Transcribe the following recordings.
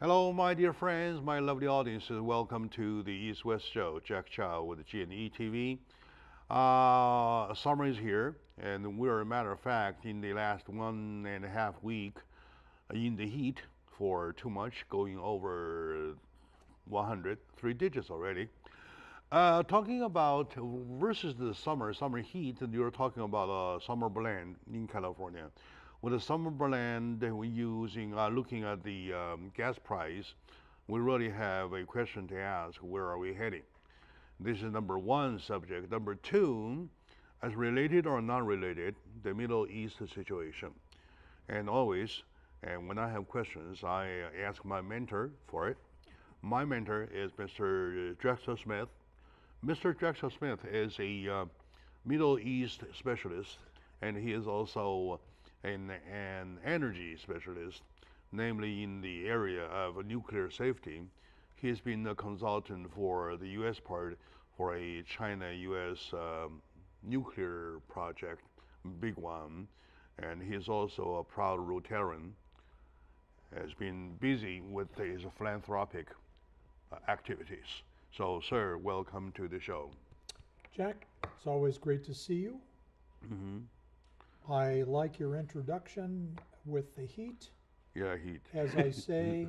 Hello, my dear friends, my lovely audiences. Welcome to the East West Show. Jack Chow with the G&E TV. Summer is here, and we're, a matter of fact, in the last 1.5 week in the heat for too much, going over 100, 3 digits already. Talking about versus the summer heat, and you're talking about a summer blend in California. With the summer blend that we're using, looking at the gas price, we really have a question to ask: where are we heading? This is number one subject. Number two, as related or non-related, the Middle East situation. And always, and when I have questions, I ask my mentor for it. My mentor is Mr. Drexel Smith. Mr. Drexel Smith is a Middle East specialist, and he is also an energy specialist, namely in the area of nuclear safety. He's been a consultant for the U.S. part for a China-U.S. Nuclear project, big one, and he's also a proud Rotarian. Has been busy with his philanthropic activities. So, sir, welcome to the show. Jack, it's always great to see you. Mm-hmm. I like your introduction with the heat. Yeah, heat. As I say,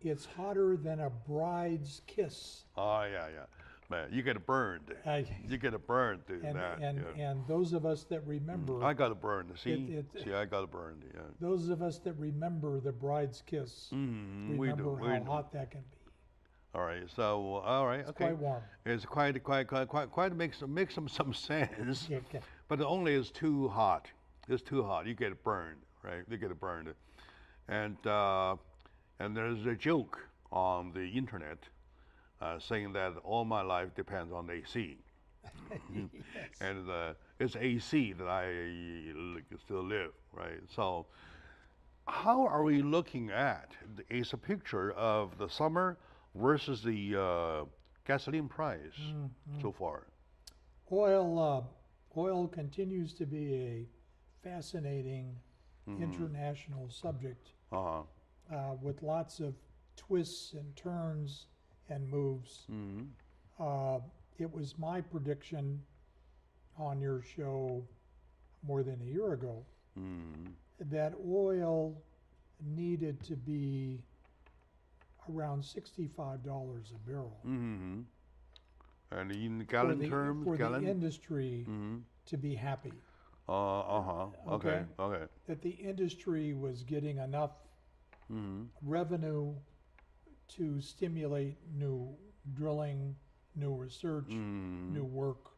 it's hotter than a bride's kiss. Oh, yeah, yeah. Man, you get burned. You get burned doing that. And those of us that remember. I got burned. See, I got burned. Yeah. Those of us that remember the bride's kiss remember how hot that can be. All right. So, all right. It's quite warm. It's quite makes some sense. Yeah, but only it's too hot. It's too hot. You get burned, right? You get burned, and there's a joke on the internet saying that all my life depends on AC. Yes. And it's AC that I still live, right? So, how are we looking at? It's a picture of the summer versus the gasoline price so far. Oil continues to be a fascinating international subject with lots of twists and turns and moves. It was my prediction on your show more than a year ago that oil needed to be around $65 a barrel. And in gallon terms, for the industry to be happy. Okay. That the industry was getting enough revenue to stimulate new drilling, new research, new work.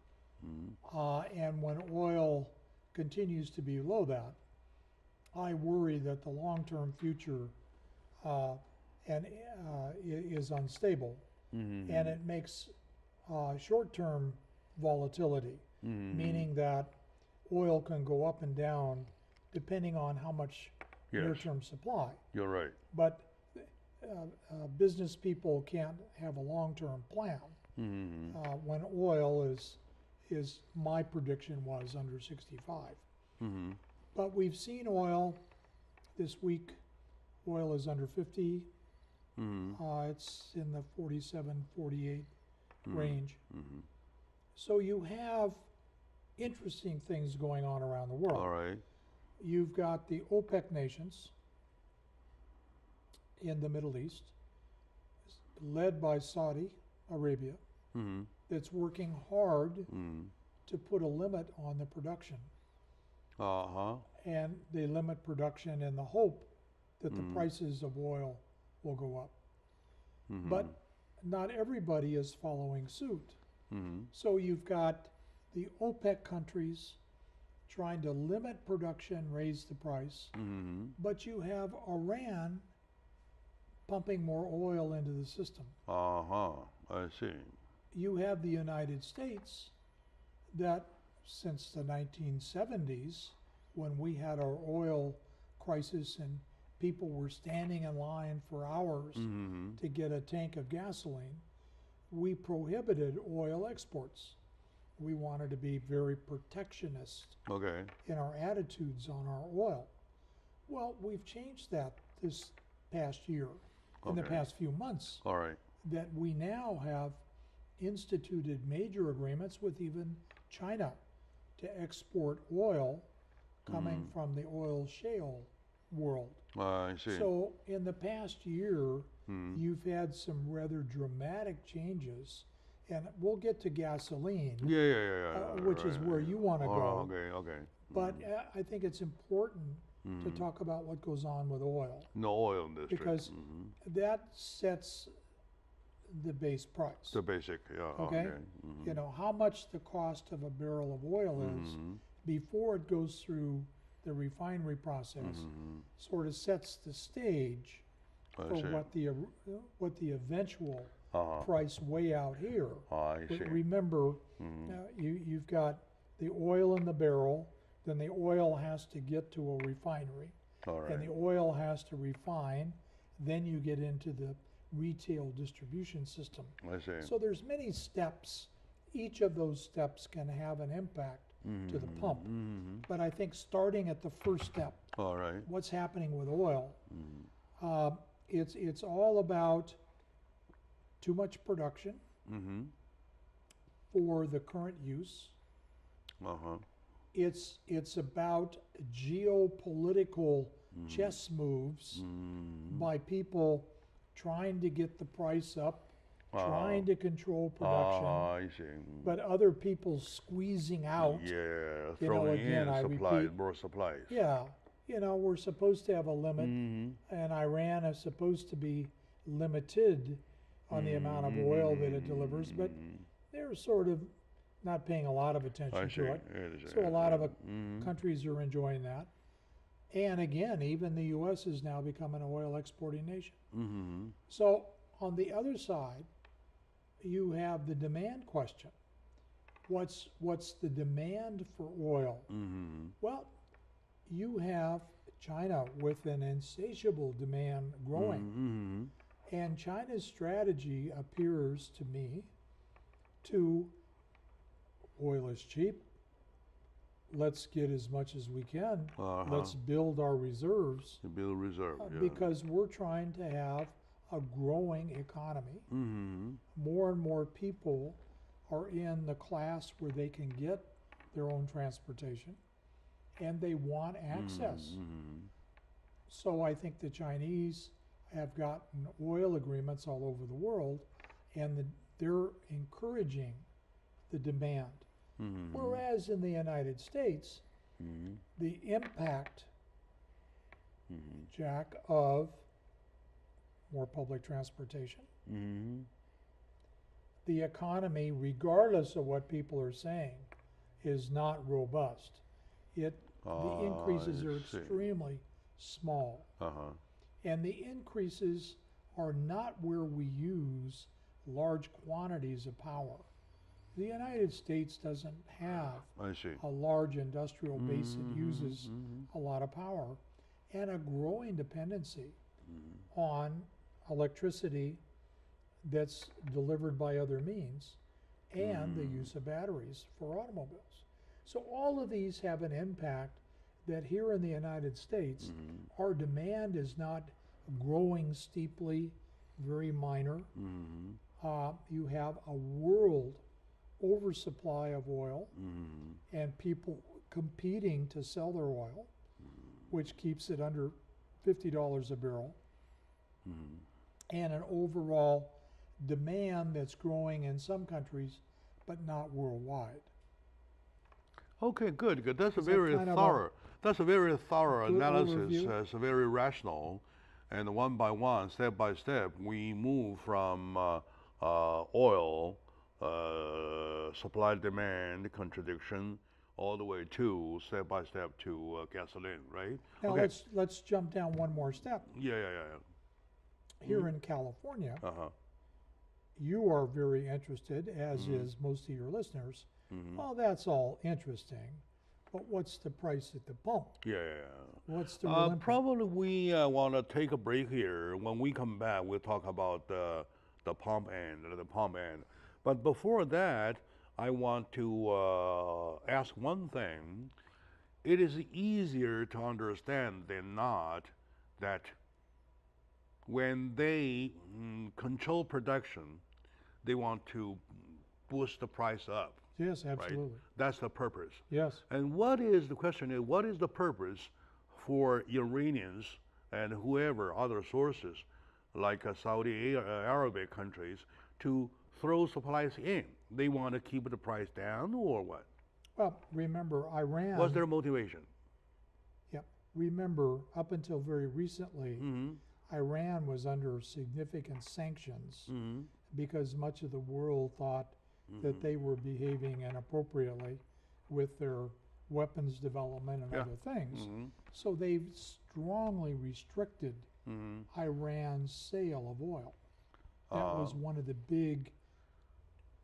And when oil continues to be below that, I worry that the long-term future is unstable, and it makes short-term volatility, meaning that oil can go up and down depending on how much near-term supply. You're right. But business people can't have a long-term plan when oil is my prediction was under 65. But we've seen oil this week. Oil is under 50. It's in the 47, 48 range. So you have interesting things going on around the world. All right. You've got the OPEC nations in the Middle East, led by Saudi Arabia, that's working hard to put a limit on the production. And they limit production in the hope that the prices of oil will go up. But not everybody is following suit. So you've got the OPEC countries trying to limit production, raise the price, but you have Iran pumping more oil into the system. I see. You have the United States that since the 1970s, when we had our oil crisis and people were standing in line for hours to get a tank of gasoline, we prohibited oil exports. We wanted to be very protectionist in our attitudes on our oil. Well, we've changed that this past year. in the past few months. All right. That we now have instituted major agreements with even China to export oil coming from the oil shale world. I see. So in the past year, you've had some rather dramatic changes, and we'll get to gasoline, which is where you want to go. Okay. But I think it's important to talk about what goes on with oil. No oil industry. Because that sets the base price. The basic, Okay? You know, how much the cost of a barrel of oil is before it goes through the refinery process sort of sets the stage for what the eventual price way out here. I see. But remember, you've got the oil in the barrel, then the oil has to get to a refinery, and the oil has to refine, then you get into the retail distribution system. I see. So there's many steps. Each of those steps can have an impact to the pump. But I think starting at the first step, what's happening with oil, it's all about too much production for the current use. It's about geopolitical chess moves by people trying to get the price up, trying to control production, I see. but other people squeezing out. Throwing in more supplies. Yeah, you know, we're supposed to have a limit, and Iran is supposed to be limited on the amount of oil that it delivers, but they're sort of not paying a lot of attention to it. So a lot of countries are enjoying that. And again, even the U.S. is now becoming an oil exporting nation. So on the other side, you have the demand question. What's the demand for oil? Well, you have China with an insatiable demand growing. And China's strategy appears to me to oil is cheap. Let's get as much as we can. Let's build our reserves. Build reserve, because we're trying to have a growing economy. More and more people are in the class where they can get their own transportation, and they want access. So I think the Chinese have gotten oil agreements all over the world, and they're encouraging the demand. Whereas in the United States, the impact, Jack, of more public transportation, the economy, regardless of what people are saying, is not robust. The increases are extremely small. And the increases are not where we use large quantities of power. The United States doesn't have a large industrial base that uses a lot of power, and a growing dependency on electricity that's delivered by other means, and the use of batteries for automobiles. So all of these have an impact that here in the United States, our demand is not growing steeply, very minor. You have a world oversupply of oil, and people competing to sell their oil, which keeps it under $50 a barrel, and an overall demand that's growing in some countries, but not worldwide. Okay, good. That's a very thorough. That's a very thorough analysis. It's very rational, and one by one, step by step, we move from oil. Supply demand contradiction all the way to step by step to gasoline, right? Now let's jump down one more step. Here in California, you are very interested, as is most of your listeners. Well, that's all interesting, but what's the price at the pump? What's the real impact? Probably we want to take a break here. When we come back, we'll talk about the pump end. But before that, I want to ask one thing. It is easier to understand than not that when they control production, they want to boost the price up. Yes, absolutely. Right? That's the purpose. Yes. And the question is, what is the purpose for Iranians and whoever other sources like Saudi Arabic countries to throw supplies in? They want to keep the price down or what? Well, remember Iran. What's their motivation? Yeah. Remember, up until very recently, Iran was under significant sanctions because much of the world thought that they were behaving inappropriately with their weapons development and other things. So they've strongly restricted Iran's sale of oil. That was one of the big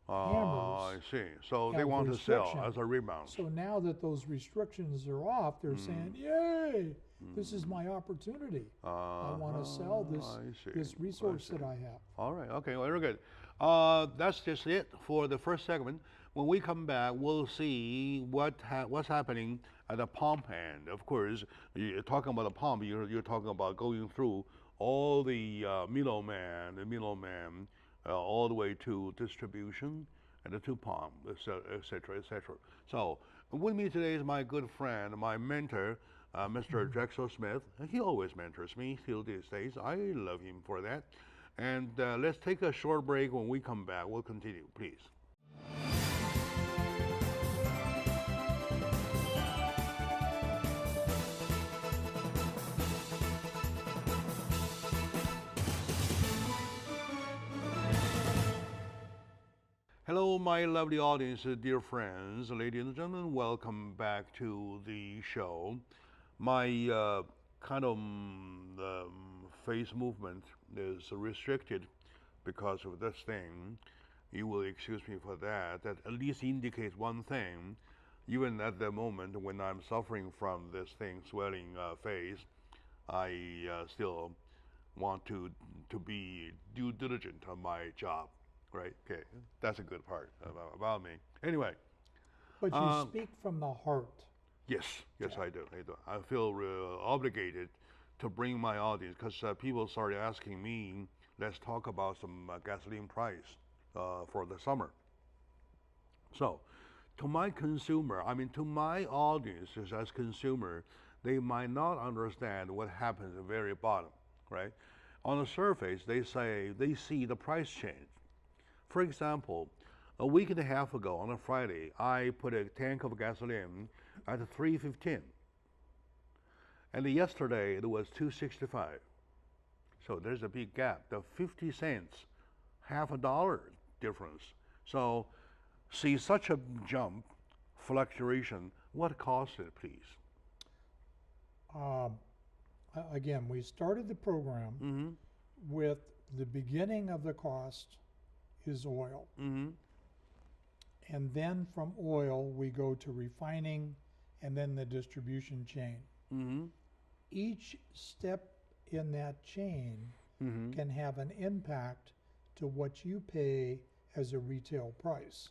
hammers. I see. So they want to sell as a rebound. So now that those restrictions are off, they're saying, yay, this is my opportunity. I want to sell this resource that I have. All right, okay, well, very good. That's just it for the first segment. When we come back, we'll see what's happening at the pump end. Of course, you're talking about the pump, you're talking about going through all the middleman, all the way to distribution and to pump, et cetera, et cetera. So with me today is my good friend, my mentor, Mr. Drexel Smith. He always mentors me till these days. I love him for that. And let's take a short break. When we come back, we'll continue, please. Hello, my lovely audience, dear friends, ladies and gentlemen. Welcome back to the show. My kind of face movement is restricted because of this thing. You will excuse me for that. That at least indicates one thing. Even at the moment when I'm suffering from this thing, swelling face, I still want to be due diligent on my job. Right? Okay, that's a good part about me. Anyway. But you speak from the heart. Yes, I do. I feel obligated to bring my audience because people started asking me, let's talk about some gasoline price for the summer. So, to my consumer, to my audiences as consumer, they might not understand what happens at the very bottom, right? On the surface, they see the price change. For example, a week and a half ago on a Friday, I put a tank of gasoline at $3.15. And yesterday it was $2.65. So there's a big gap. The 50 cents, half a dollar difference. So see such a jump, fluctuation, what caused it, please? Again, we started the program with the beginning of the cost is oil. And then from oil, we go to refining and then the distribution chain. Each step in that chain can have an impact to what you pay as a retail price.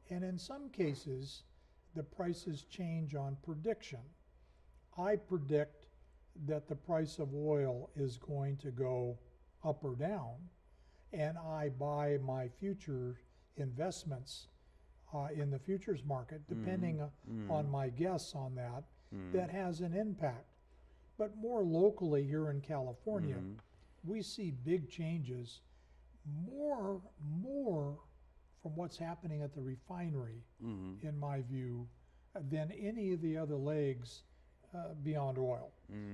And in some cases, the prices change on prediction. I predict that the price of oil is going to go up or down, and I buy my future investments in the futures market, depending on my guess on that, that has an impact. But more locally here in California, we see big changes, more from what's happening at the refinery, in my view, than any of the other legs beyond oil.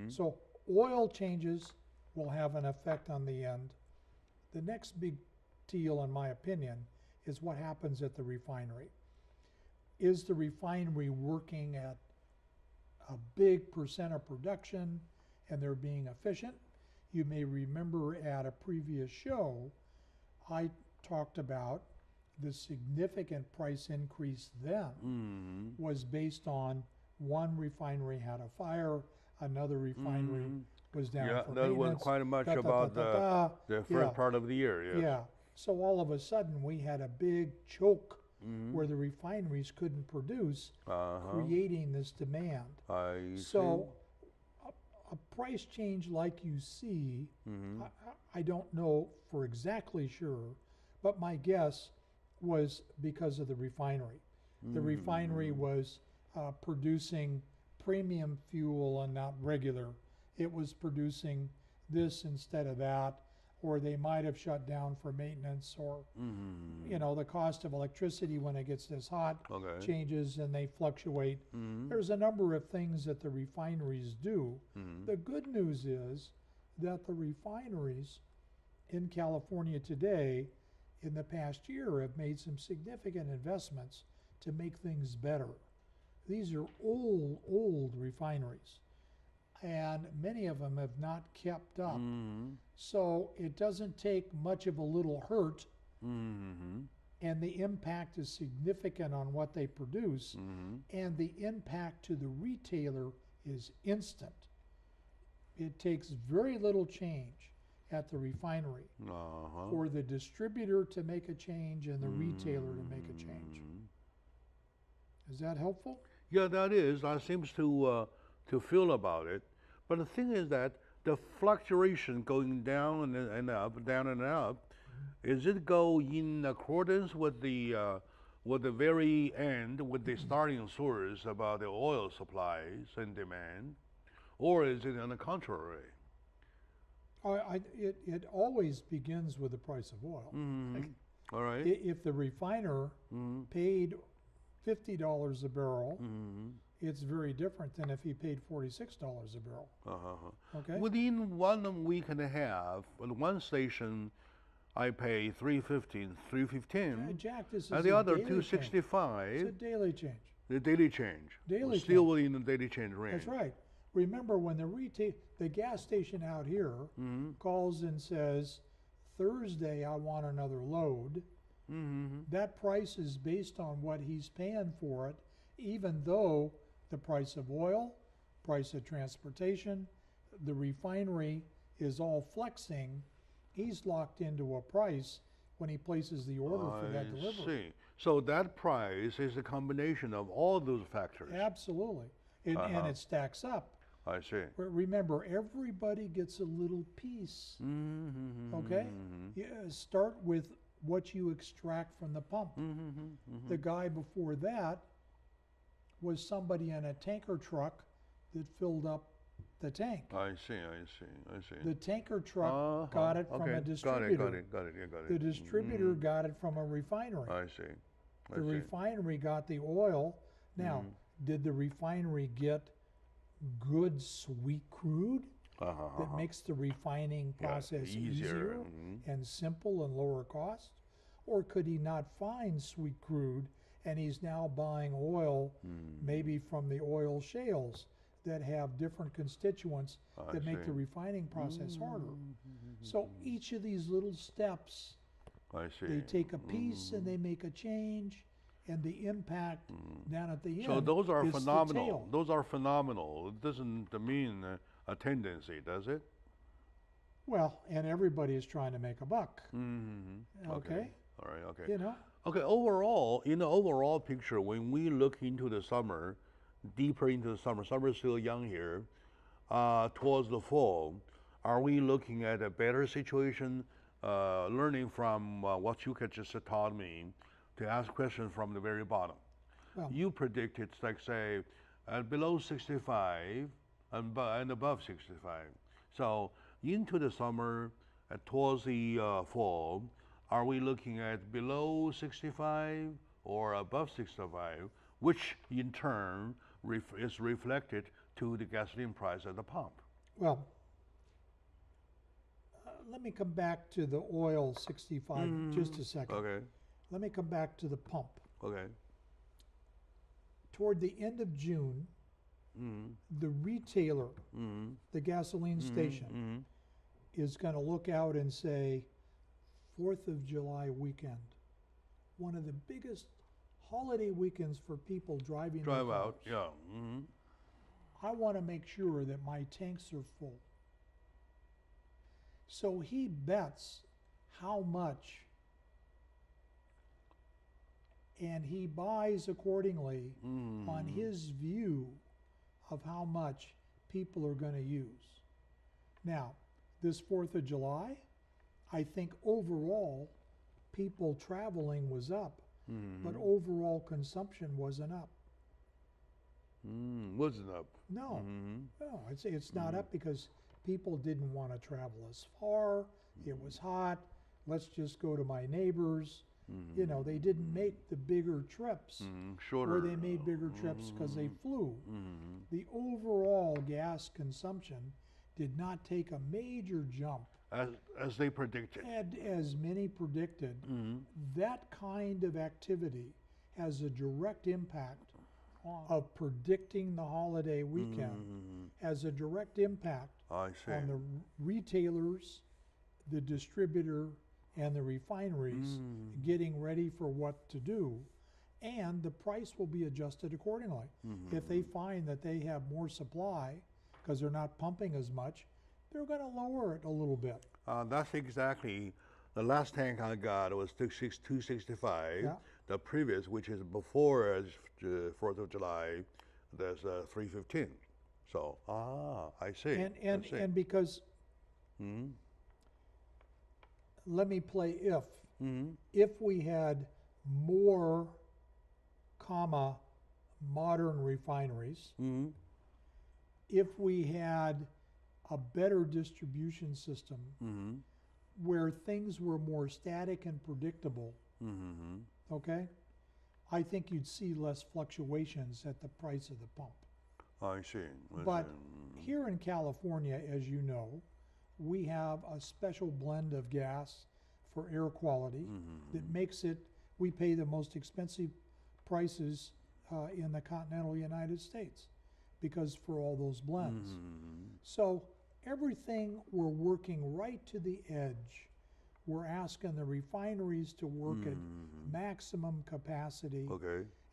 So oil changes will have an effect on the end. The next big deal, in my opinion, is what happens at the refinery. Is the refinery working at a big percent of production and they're being efficient? You may remember at a previous show, I talked about the significant price increase then was based on one refinery had a fire, another refinery was down for that was maintenance, quite much about the first part of the year. Yes. Yeah. So all of a sudden we had a big choke where the refineries couldn't produce, creating this demand. I so a price change like you see, I don't know for exactly sure, but my guess was because of the refinery. The refinery was producing premium fuel and not regular. It was producing this instead of that, or they might have shut down for maintenance, or you know, the cost of electricity when it gets this hot changes and they fluctuate. There's a number of things that the refineries do. The good news is that the refineries in California today, in the past year, have made some significant investments to make things better. These are old refineries, and many of them have not kept up. So it doesn't take much of a little hurt, and the impact is significant on what they produce, and the impact to the retailer is instant. It takes very little change at the refinery for the distributor to make a change and the retailer to make a change. Is that helpful? Yeah, that is. That seems to feel about it. But the thing is that the fluctuation going down and up, down and up, is it go in accordance with the very end, with the starting source about the oil supplies and demand, or is it on the contrary? It always begins with the price of oil. All right. If the refiner paid $50 a barrel, it's very different than if he paid $46 a barrel. Okay. Within 1 week and a half, at one station, I pay $3.15, Jack, this is and the other daily $2.65. It's a daily change. The daily change. Daily still change. within the daily change range. That's right. Remember, when the gas station out here calls and says, Thursday I want another load, that price is based on what he's paying for it, even though the price of oil, price of transportation, the refinery is all flexing. He's locked into a price when he places the order for that delivery. I see. So that price is a combination of all those factors. Absolutely. And it stacks up. I see. But remember, everybody gets a little piece. Okay? Yeah, start with what you extract from the pump. The guy before that was somebody in a tanker truck that filled up the tank. I see. The tanker truck got it from a distributor. Got it. The distributor got it from a refinery. I see. The refinery got the oil. Now, did the refinery get good sweet crude that makes the refining process easier and simple and lower cost? Or could he not find sweet crude and he's now buying oil maybe from the oil shales that have different constituents that make the refining process harder? So each of these little steps, they take a piece and they make a change, and the impact down at the end. So those are is phenomenal. the tail. Those are phenomenal. It doesn't mean a tendency, does it? Well, and everybody is trying to make a buck. Okay. All right. Okay. You know. Okay. Overall, in the overall picture, when we look into the summer, deeper into the summer is still young here, towards the fall, are we looking at a better situation, learning from what you just taught me, to ask questions from the very bottom? Well, you predict it's like, say, below 65 and above 65. So into the summer, towards the fall, are we looking at below 65 or above 65, which in turn is reflected to the gasoline price at the pump? Well, let me come back to the oil 65 just a second. Okay. Let me come back to the pump. Okay. Toward the end of June, the retailer, the gasoline station, is going to look out and say, 4th of July weekend, one of the biggest holiday weekends for people driving their cars. Yeah. I want to make sure that my tanks are full. So he bets how much, and he buys accordingly on his view of how much people are going to use. Now, this 4th of July, I think overall, people traveling was up, but overall consumption wasn't up. Wasn't up. No, no, it's not up because people didn't want to travel as far. It was hot. Let's just go to my neighbors. You know, they didn't make the bigger trips. Shorter. Or they made bigger trips because they flew. The overall gas consumption did not take a major jump. As they predicted. And as many predicted, that kind of activity has a direct impact of predicting the holiday weekend, has a direct impact on the retailers, the distributor, and the refineries getting ready for what to do, and the price will be adjusted accordingly. If they find that they have more supply because they're not pumping as much, they're going to lower it a little bit. That's exactly, the last tank I got was 265. Yeah. The previous, which is before 4th of July, there's 315. So, I see. And because, let me play if. If we had more, modern refineries, if we had a better distribution system where things were more static and predictable, okay, I think you'd see less fluctuations at the price of the pump. I see. But here in California, as you know, we have a special blend of gas for air quality that makes it, we pay the most expensive prices in the continental United States because for all those blends. So everything we're working right to the edge. We're asking the refineries to work at maximum capacity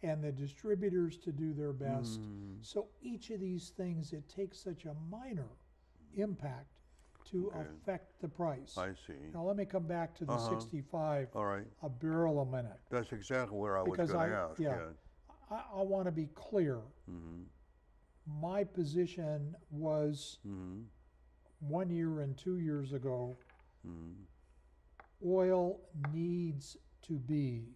and the distributors to do their best. So each of these things, it takes such a minor impact to affect the price. I see. Now let me come back to the 65 a barrel a minute. That's exactly where I was going to ask. Yeah, I want to be clear. My position was 1 year and 2 years ago, oil needs to be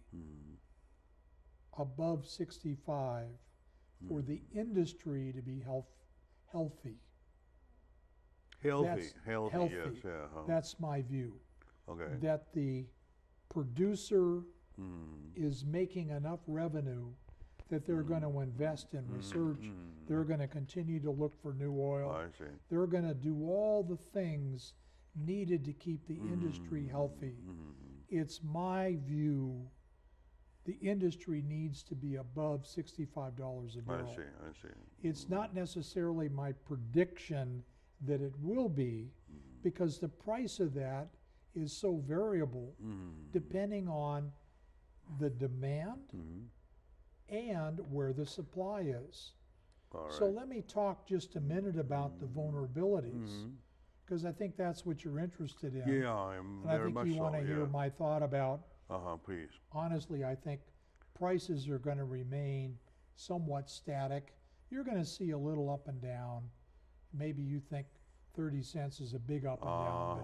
above 65 for the industry to be healthy. Healthy, Healthy. Yes, yeah. That's my view. Okay. That the producer is making enough revenue that they're going to invest in research. They're going to continue to look for new oil. I see. They're going to do all the things needed to keep the industry healthy. It's my view the industry needs to be above $65 a barrel. I see. It's not necessarily my prediction that it will be, because the price of that is so variable depending on the demand and where the supply is. So let me talk just a minute about the vulnerabilities, because I think that's what you're interested in. Yeah, I'm and very much so. I think you want to hear my thought about. Please. Honestly, I think prices are going to remain somewhat static. You're going to see a little up and down. Maybe you think 30 cents is a big up and down,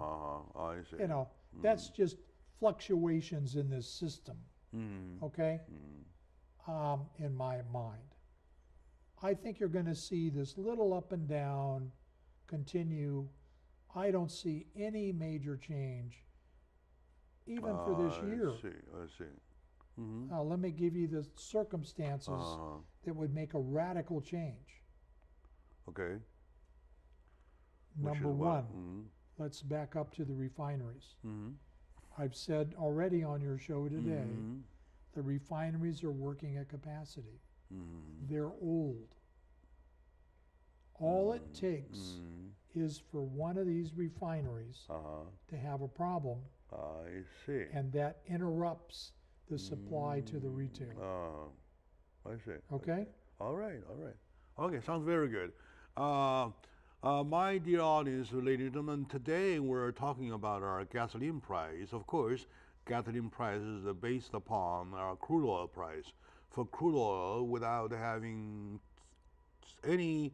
but I see. you know, that's just fluctuations in this system, okay? In my mind. I think you're going to see this little up and down continue. I don't see any major change, even for this year. I see. Now, let me give you the circumstances that would make a radical change. Okay. Number one, let's back up to the refineries. I've said already on your show today, the refineries are working at capacity. They're old. All it takes is for one of these refineries to have a problem, I see. and that interrupts the supply to the retailer. I see. Okay? All right. Okay, sounds very good. My dear audience, ladies and gentlemen, today we're talking about our gasoline price. Of course, gasoline price is based upon our crude oil price. For crude oil, without having any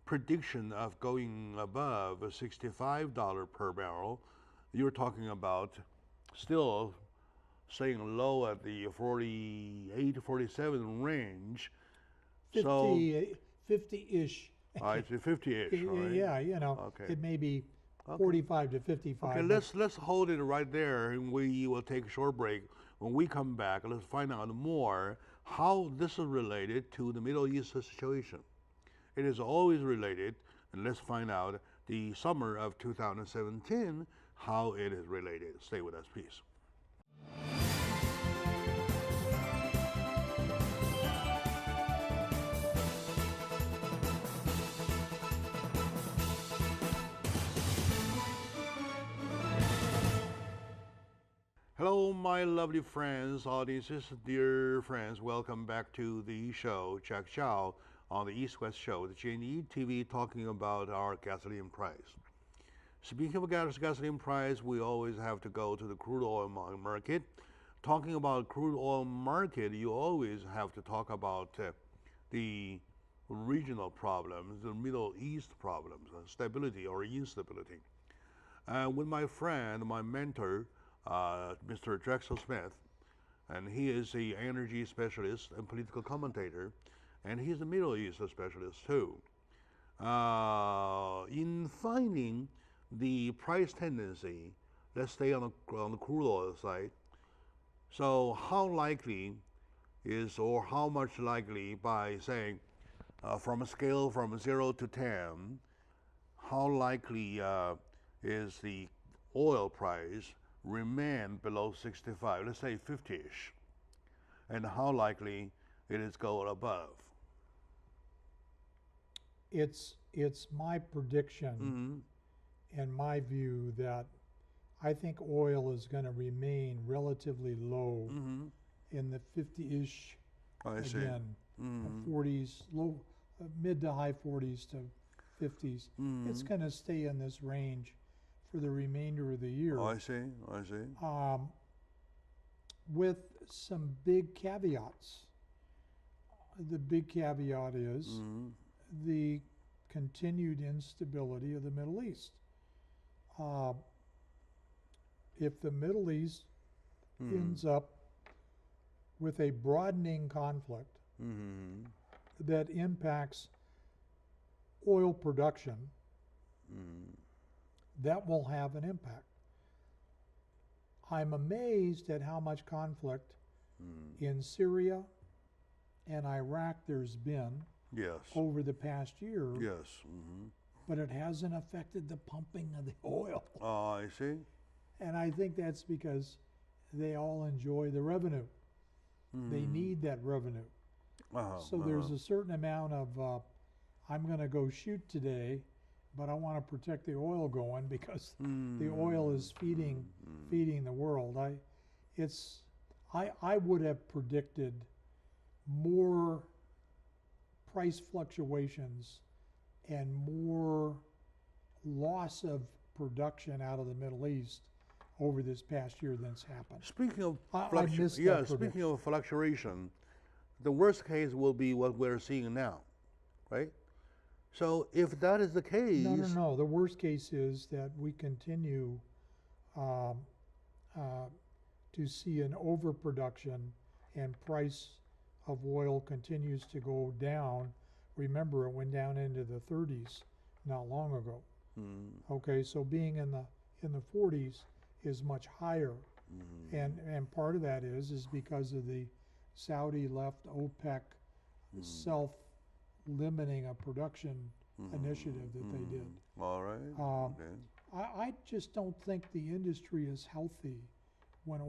prediction of going above $65 per barrel, you're talking about still staying low at the 48 to 47 range. 50-ish. It's 50-ish, right? Yeah, Okay. it may be Okay. 45 to 55. Okay, let's hold it right there, and we will take a short break. When we come back, let's find out more how this is related to the Middle East situation. It is always related, and let's find out the summer of 2017, how it is related. Stay with us, please. Hello, my lovely friends, audiences, dear friends. Welcome back to the show, Jack Chow, on the East-West Show, the G&E TV, talking about our gasoline price. Speaking of gasoline price, we always have to go to the crude oil market. Talking about crude oil market, you always have to talk about the regional problems, the Middle East problems, stability or instability. With my friend, my mentor, Mr. Drexel Smith, and he is an energy specialist and political commentator, and he's a Middle East specialist too. In finding the price tendency, let's stay on the crude oil side. So how likely is, or how much likely, by saying from a scale from 0 to 10, how likely is the oil price remain below 65, let's say 50-ish, and how likely it is go above? It's my prediction and my view that I think oil is going to remain relatively low in the 50-ish, again, 40s, low, mid to high 40s to 50s. It's going to stay in this range for the remainder of the year. I see. With some big caveats. The big caveat is the continued instability of the Middle East. If the Middle East ends up with a broadening conflict that impacts oil production, that will have an impact. I'm amazed at how much conflict in Syria and Iraq there's been over the past year. But it hasn't affected the pumping of the oil. I see. And I think that's because they all enjoy the revenue. They need that revenue. So there's a certain amount of, I'm going to go shoot today, but I want to protect the oil going because the oil is feeding the world. I would have predicted more price fluctuations and more loss of production out of the Middle East over this past year than's happened. Speaking of speaking of fluctuation, the worst case will be what we're seeing now, right? So if that is the case... No. The worst case is that we continue to see an overproduction and price of oil continues to go down. Remember, it went down into the 30s not long ago. Okay, so being in the 40s is much higher. And part of that is because of the Saudi left OPEC self-limiting a production initiative that they did. All right. I just don't think the industry is healthy when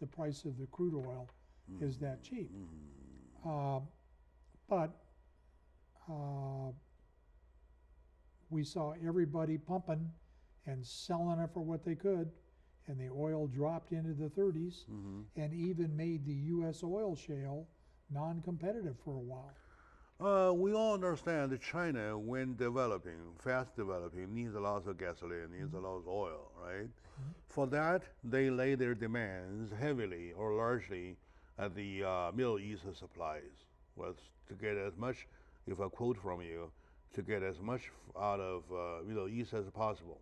the price of the crude oil is that cheap. But we saw everybody pumping and selling it for what they could, and the oil dropped into the 30s and even made the U.S. oil shale non-competitive for a while. We all understand that China, when fast developing, needs a lot of gasoline, needs a lot of oil, right? For that, they lay their demands heavily or largely at the Middle East supplies, to get as much, if I quote from you, to get as much out of Middle East as possible.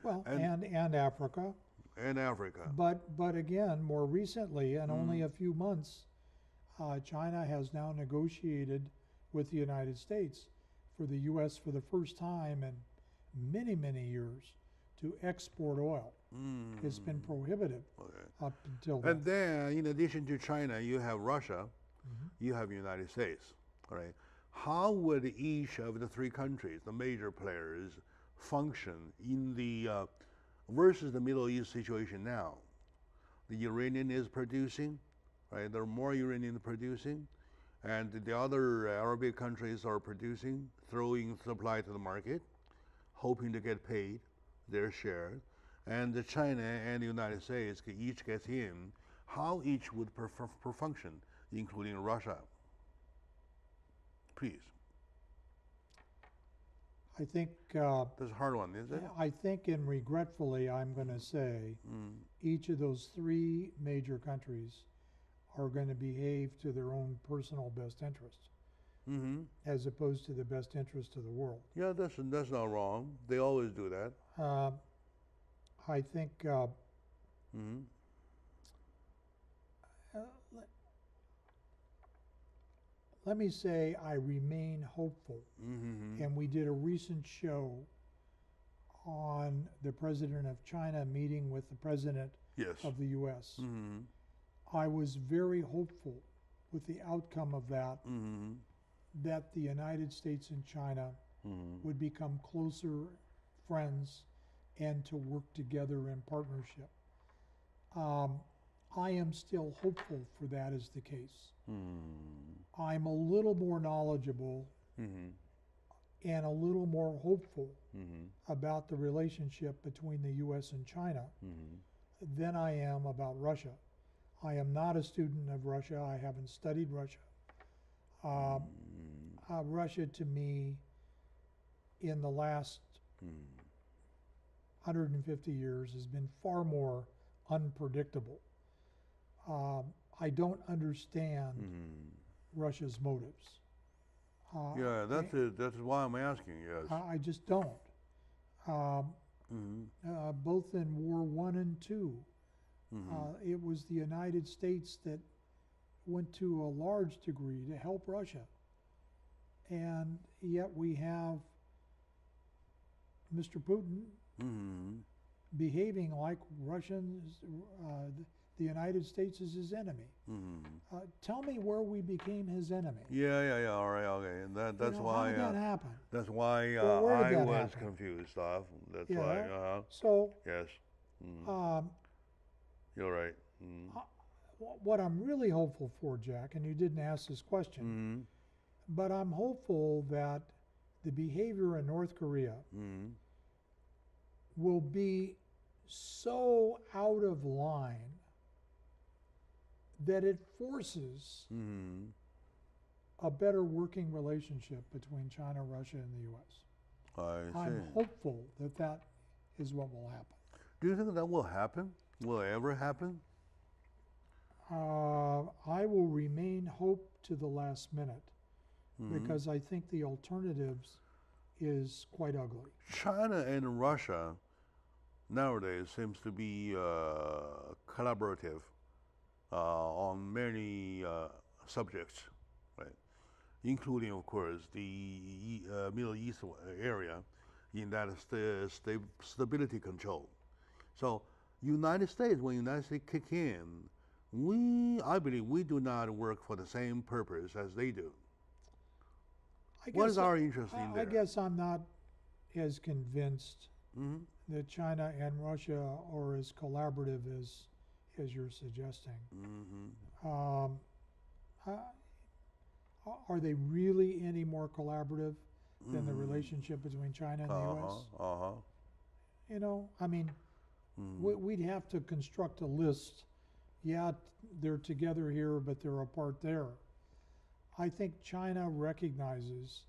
Well, and Africa. And Africa. But again, more recently, and only a few months, China has now negotiated with the United States for the U.S. for the first time in many, many years to export oil. It's been prohibited up until then. And then, in addition to China, you have Russia, you have the United States, all right? How would each of the three countries, the major players, function in the versus the Middle East situation now? The Iranian is producing, right? There are more Iranian producing, and the other Arabic countries are producing, throwing supply to the market, hoping to get paid their share. And China and the United States each gets in. How each would function, including Russia? Please. I think that's a hard one, is it? I think, and regretfully, I'm going to say, each of those three major countries are going to behave to their own personal best interest, as opposed to the best interest of the world. Yeah, that's not wrong. They always do that. I think. Let me say I remain hopeful. And we did a recent show on the president of China meeting with the president of the U.S. I was very hopeful with the outcome of that, that the United States and China would become closer friends and to work together in partnership. I am still hopeful for that is the case. I'm a little more knowledgeable and a little more hopeful about the relationship between the U.S. and China than I am about Russia. I am not a student of Russia. I haven't studied Russia. Russia, to me, in the last 150 years, has been far more unpredictable. I don't understand Russia's motives. Yeah, that's why I'm asking, yes. I just don't. Both in War I and II, it was the United States that went to a large degree to help Russia. And yet we have Mr. Putin behaving like Russians, the United States is his enemy. Tell me where we became his enemy. Yeah, all right, okay. And that's why. How did that happen? That's why Well, I was confused. That's why. So. Yes. You're right. What I'm really hopeful for, Jack, and you didn't ask this question, but I'm hopeful that the behavior in North Korea will be so out of line that it forces a better working relationship between China, Russia, and the U.S. I'm hopeful that that is what will happen. Do you think that will happen? Will it ever happen? I will remain hope to the last minute because I think the alternatives is quite ugly. China and Russia nowadays seems to be collaborative on many subjects, right? Including, of course, the Middle East area in that stability control. So, United States, when United States kick in, I believe we do not work for the same purpose as they do. What is our interest in there? I guess I'm not as convinced that China and Russia are as collaborative as you're suggesting. Are they really any more collaborative than the relationship between China and the U.S.? You know, I mean, we'd have to construct a list. Yeah, they're together here, but they're apart there. I think China recognizes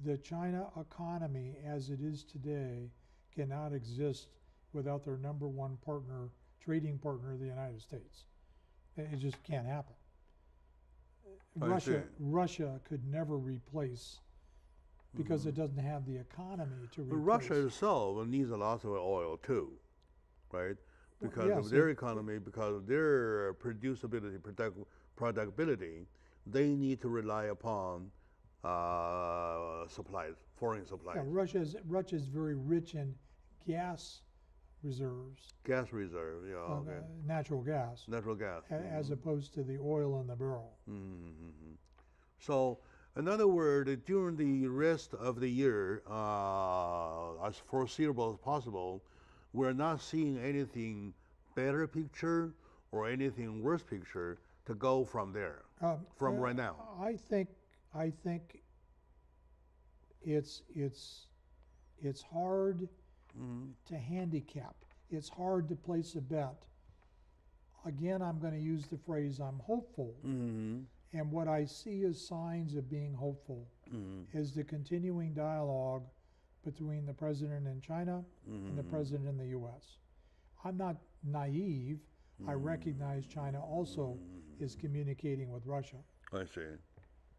the China economy as it is today cannot exist without their number one partner, trading partner, the United States. It just can't happen. Russia could never replace because it doesn't have the economy to But replace. Russia itself needs a lot of oil too, right? Because yes, of their economy, because of their producibility, productability, they need to rely upon supplies, foreign supplies. Yeah, Russia's very rich in gas reserves. Gas reserve, yeah, okay. Natural gas. Natural gas. As opposed to the oil in the barrel. So, in other words, during the rest of the year, as foreseeable as possible, we're not seeing anything better picture or anything worse picture to go from there, from right now. I think it's hard to handicap. It's hard to place a bet. Again, I'm going to use the phrase, I'm hopeful. And what I see as signs of being hopeful is the continuing dialogue between the president in China and the president in the U.S. I'm not naive. I recognize China also is communicating with Russia. I see.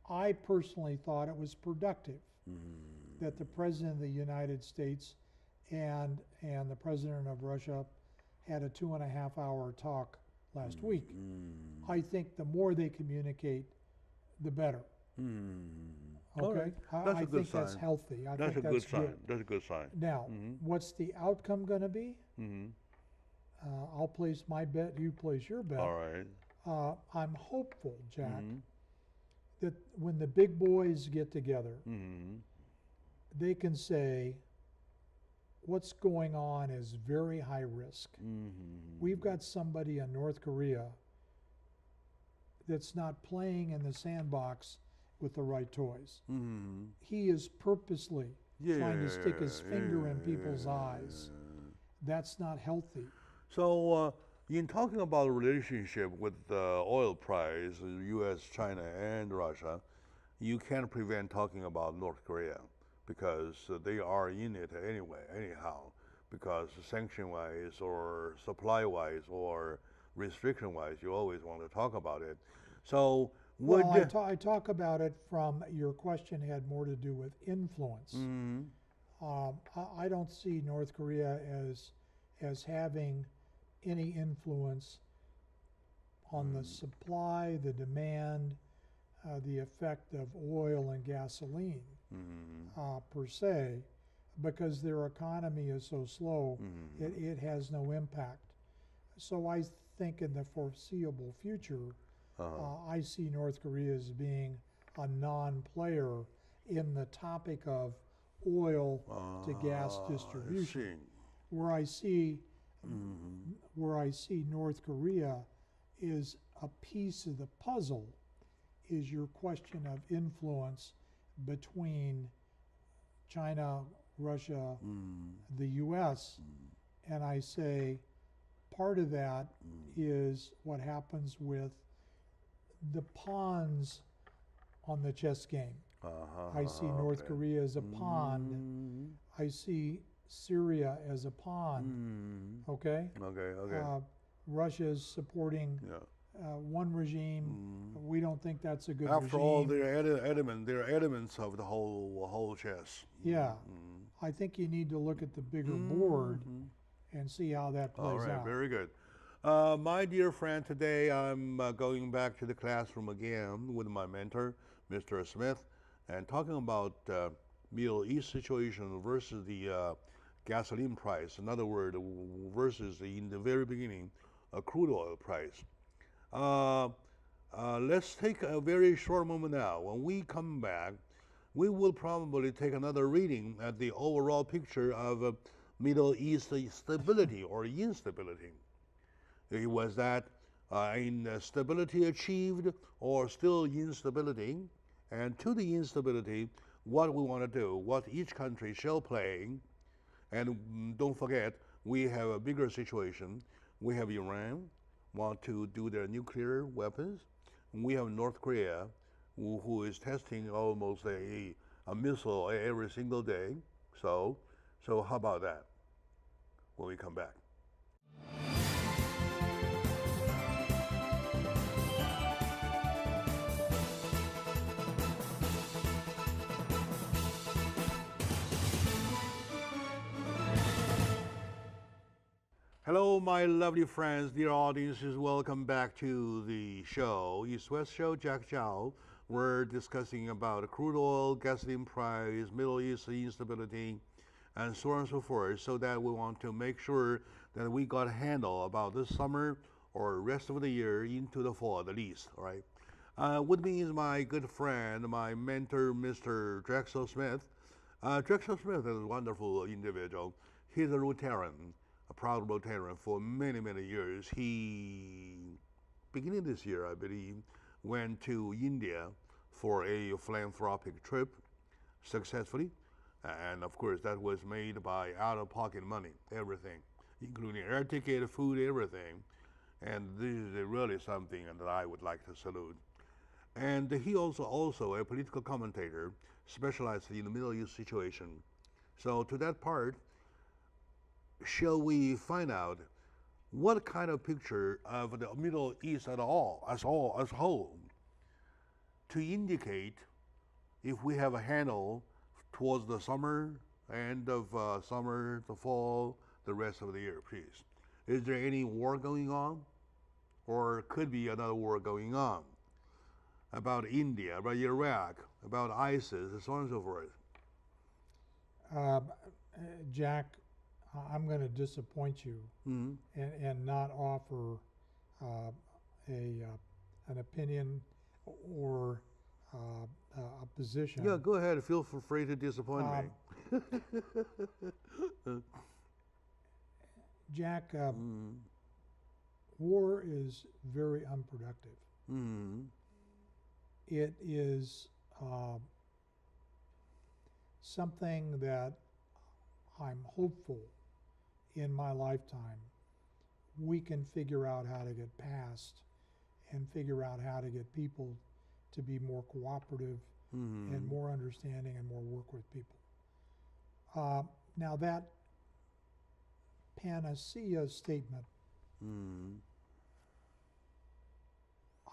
I personally thought it was productive that the president of the United States and the president of Russia had a 2.5-hour talk last week. I think the more they communicate, the better. Okay, That's I a good think that's sign. healthy. I That's think a that's good sign. That's a good sign. Now, what's the outcome going to be? I'll place my bet. You place your bet. All right. I'm hopeful, Jack, that when the big boys get together, they can say, what's going on is very high risk. We've got somebody in North Korea that's not playing in the sandbox with the right toys. He is purposely trying to stick his finger in people's eyes. That's not healthy. So, in talking about the relationship with the oil price, U.S., China, and Russia, you can't prevent talking about North Korea because they are in it anyway, anyhow, because sanction-wise or supply-wise or restriction-wise, you always want to talk about it. So, I talk about it from, your question had more to do with influence. I don't see North Korea as having any influence on the supply, the demand, the effect of oil and gasoline per se, because their economy is so slow, it has no impact. So I think in the foreseeable future, I see North Korea as being a non-player in the topic of oil to gas distribution. Where I see North Korea is a piece of the puzzle is your question of influence between China, Russia, the U.S., and I say part of that is what happens with the pawns on the chess game. I see North Korea as a pawn. I see Syria as a pawn. Okay? Russia is supporting one regime. We don't think that's a good regime. After all, they're elements of the whole chess. Yeah. I think you need to look at the bigger board and see how that plays out. All right, very good. My dear friend, today I'm going back to the classroom again with my mentor, Mr. Smith, and talking about Middle East situation versus the gasoline price. In other words, versus in the very beginning, a crude oil price. Let's take a very short moment now. When we come back, we will probably take another reading at the overall picture of Middle East stability or instability. It was that in stability achieved or still instability, and to the instability, what we want to do, what each country shall play. And don't forget, we have a bigger situation. We have Iran want to do their nuclear weapons. We have North Korea, who is testing almost a missile every single day. So how about that when we come back? Hello, my lovely friends, dear audiences. Welcome back to the show, East West Show, Jack Chow. We're discussing about crude oil, gasoline price, Middle East instability, and so on and so forth, so that we want to make sure that we got a handle about this summer or rest of the year into the fall at least, all right? With me is my good friend, my mentor, Mr. Drexel Smith. Drexel Smith is a wonderful individual. He's a Rotarian, a proud Rotarian for many, many years. He, beginning this year, I believe, went to India for a philanthropic trip successfully. And of course, that was made by out-of-pocket money, everything, including air ticket, food, everything. And this is really something that I would like to salute. And he also a political commentator, specialized in the Middle East situation. So to that part, shall we find out what kind of picture of the Middle East as whole, to indicate if we have a handle towards the summer, end of summer, the fall, the rest of the year, please. Is there any war going on? Or could be another war going on? About India, about Iraq, about ISIS, and so on and so forth. Jack, I'm going to disappoint you and not offer an opinion or a position. Yeah, go ahead. Feel free to disappoint me. Jack, war is very unproductive. It is something that I'm hopeful in my lifetime we can figure out how to get past and figure out how to get people to be more cooperative and more understanding and more work with people. Now that panacea statement,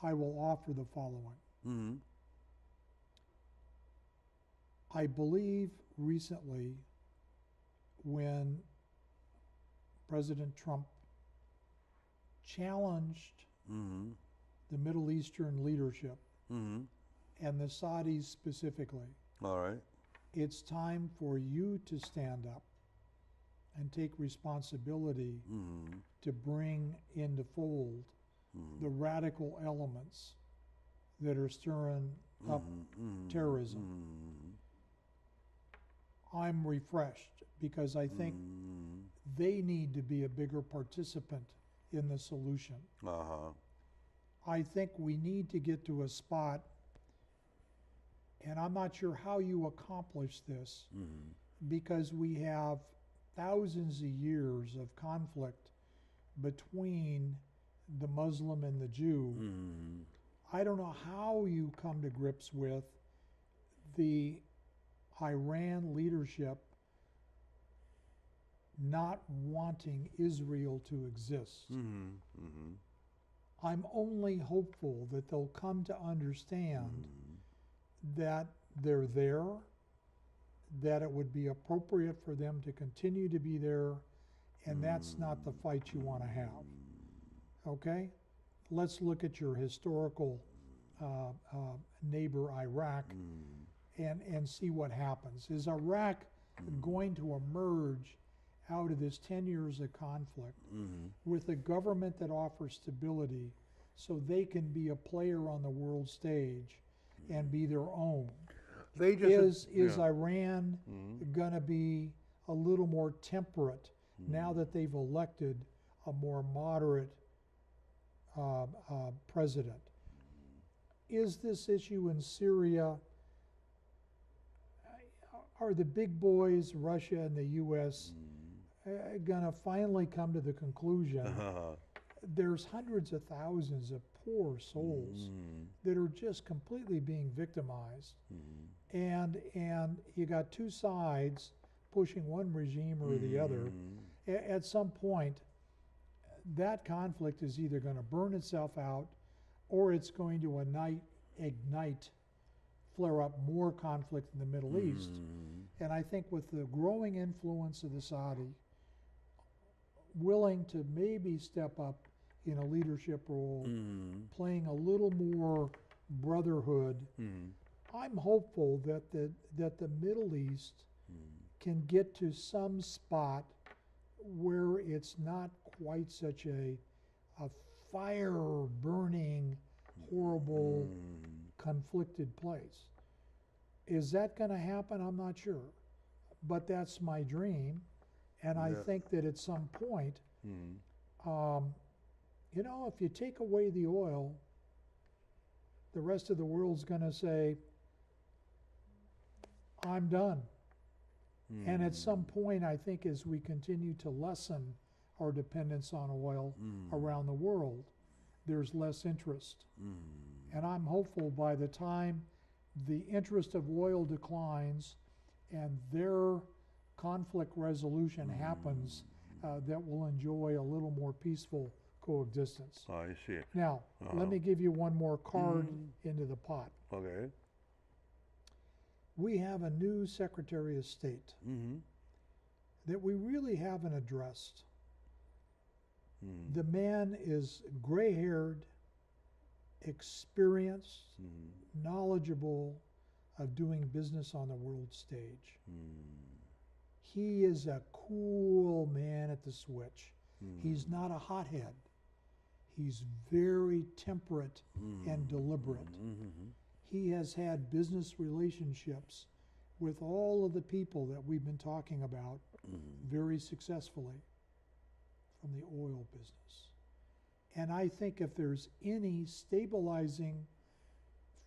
I will offer the following. I believe recently when President Trump challenged the Middle Eastern leadership and the Saudis specifically, all right, it's time for you to stand up and take responsibility to bring into fold the radical elements that are stirring up terrorism. I'm refreshed because I think they need to be a bigger participant in the solution. I think we need to get to a spot, and I'm not sure how you accomplish this, because we have thousands of years of conflict between the Muslim and the Jew. I don't know how you come to grips with the Iran leadership not wanting Israel to exist. I'm only hopeful that they'll come to understand that they're there, that it would be appropriate for them to continue to be there, and that's not the fight you want to have. Okay? Let's look at your historical neighbor, Iraq, and see what happens. Is Iraq going to emerge out of this 10 years of conflict with a government that offers stability so they can be a player on the world stage and be their own? Is Iran going to be a little more temperate now that they've elected a more moderate president? Is this issue in Syria, are the big boys, Russia and the U.S., going to finally come to the conclusion there's hundreds of thousands of poor souls that are just completely being victimized, and you got two sides pushing one regime or the other. At some point, that conflict is either going to burn itself out or it's going to ignite, flare up more conflict in the Middle East. And I think with the growing influence of the Saudi willing to maybe step up in a leadership role, playing a little more brotherhood. I'm hopeful that the Middle East can get to some spot where it's not quite such a fire-burning, horrible, conflicted place. Is that going to happen? I'm not sure. But that's my dream. And I think that at some point, you know, if you take away the oil, the rest of the world's going to say, I'm done. And at some point, I think as we continue to lessen our dependence on oil around the world, there's less interest. And I'm hopeful by the time the interest of oil declines and their conflict resolution happens, that we'll enjoy a little more peaceful coexistence. I see. Now, let me give you one more card into the pot. Okay. We have a new Secretary of State that we really haven't addressed. The man is gray-haired, experienced, knowledgeable of doing business on the world stage. He is a cool man at the switch. He's not a hothead. He's very temperate and deliberate. He has had business relationships with all of the people that we've been talking about very successfully from the oil business. And I think if there's any stabilizing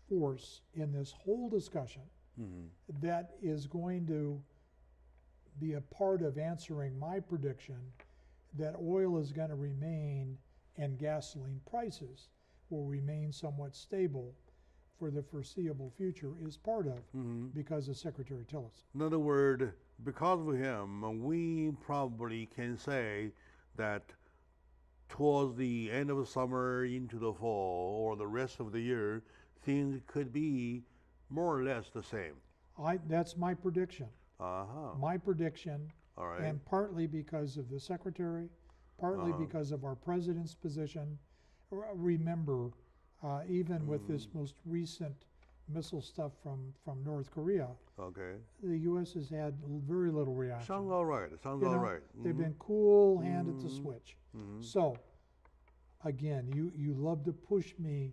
force in this whole discussion that is going to be a part of answering my prediction that oil is going to remain and gasoline prices will remain somewhat stable for the foreseeable future, is part of because of Secretary Tillerson. In other words, because of him, we probably can say that towards the end of the summer into the fall or the rest of the year, things could be more or less the same. That's my prediction. My prediction, all right. And partly because of the Secretary, partly because of our President's position. Remember, even with this most recent missile stuff from North Korea, the U.S. has had very little reaction. Sounds all right. It sounds all right. They've been cool hand at the switch. So, again, you love to push me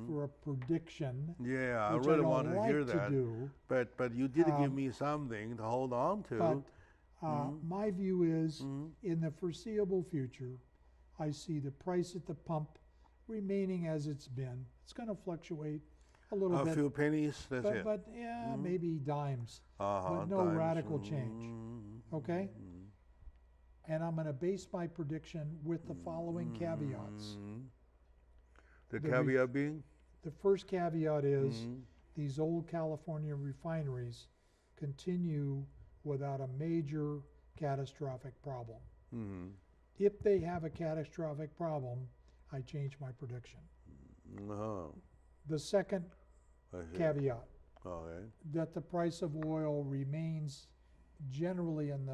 for a prediction. Yeah, I which really don't wanted to like hear that. do. But you did give me something to hold on to. But my view is, in the foreseeable future, I see the price at the pump remaining as it's been. It's going to fluctuate a little bit. A few pennies, that's it. But yeah, maybe dimes. But no dimes. radical change. Okay? And I'm going to base my prediction with the following caveats. The caveat being? The first caveat is these old California refineries continue without a major catastrophic problem. If they have a catastrophic problem, I change my prediction. The second caveat, that the price of oil remains generally in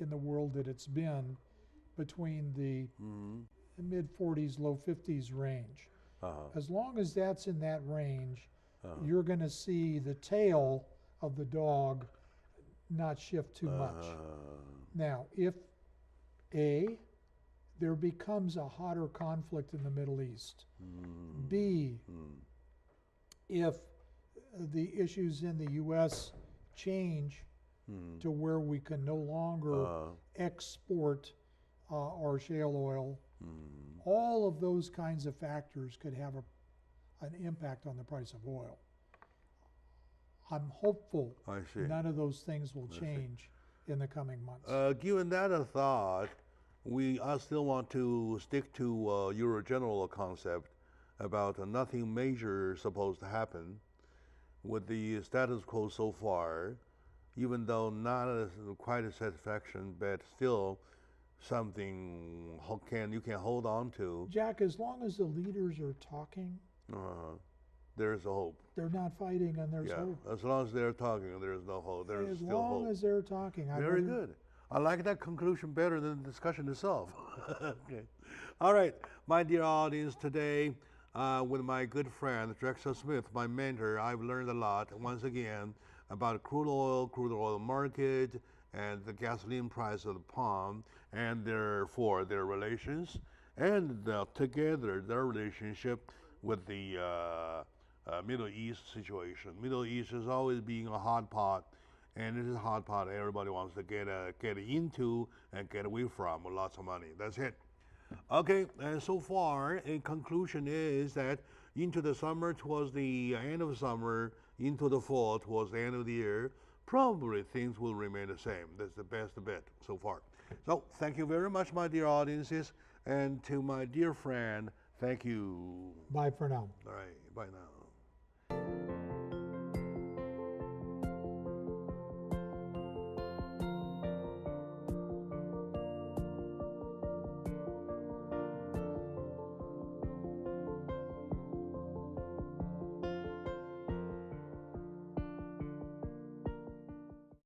the world that it's been between the mid-40s, low 50s range. As long as that's in that range, you're going to see the tail of the dog not shift too much. Now, if there becomes a hotter conflict in the Middle East, B, if the issues in the U.S. change to where we can no longer export our shale oil, all of those kinds of factors could have an impact on the price of oil. I'm hopeful none of those things will change in the coming months. Given that a thought, I still want to stick to your general concept about nothing major supposed to happen with the status quo so far, even though not quite a satisfaction, but still something you can hold on to. Jack, as long as the leaders are talking, there's a hope. They're not fighting, and there's hope. As long as they're talking, there's no hope. There's still hope. As long as they're talking. Very good. I like that conclusion better than the discussion itself. Okay. All right, my dear audience, today with my good friend Drexel Smith, my mentor, I've learned a lot once again about crude oil market, and the gasoline price of the pump, and therefore their relations, and together their relationship with the Middle East situation. Middle East is always being a hot pot, and it is a hot pot everybody wants to get into and get away from with lots of money. That's it. Okay, and so far, in conclusion is that into the summer, towards the end of summer, into the fall, towards the end of the year, probably things will remain the same. That's the best bet so far. So, thank you very much, my dear audiences, and to my dear friend, thank you. Bye for now. All right, bye now.